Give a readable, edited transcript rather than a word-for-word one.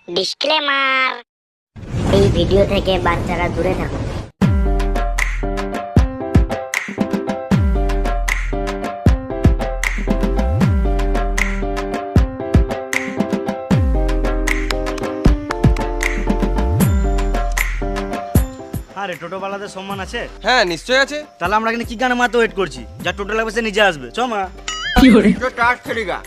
Disclaimer, এই video থেকে বাচ্চারা দূরে থাকুন। আরে টোটোওয়ালাদের সম্মান আছে? হ্যাঁ নিশ্চয়ই আছে। তাহলে আমরা এখানে কি গানে মাত্র ওয়েট করছি? যা টোটো লাগবে সে নিজে আসবে, চ মা। তো টাস খেলিগা।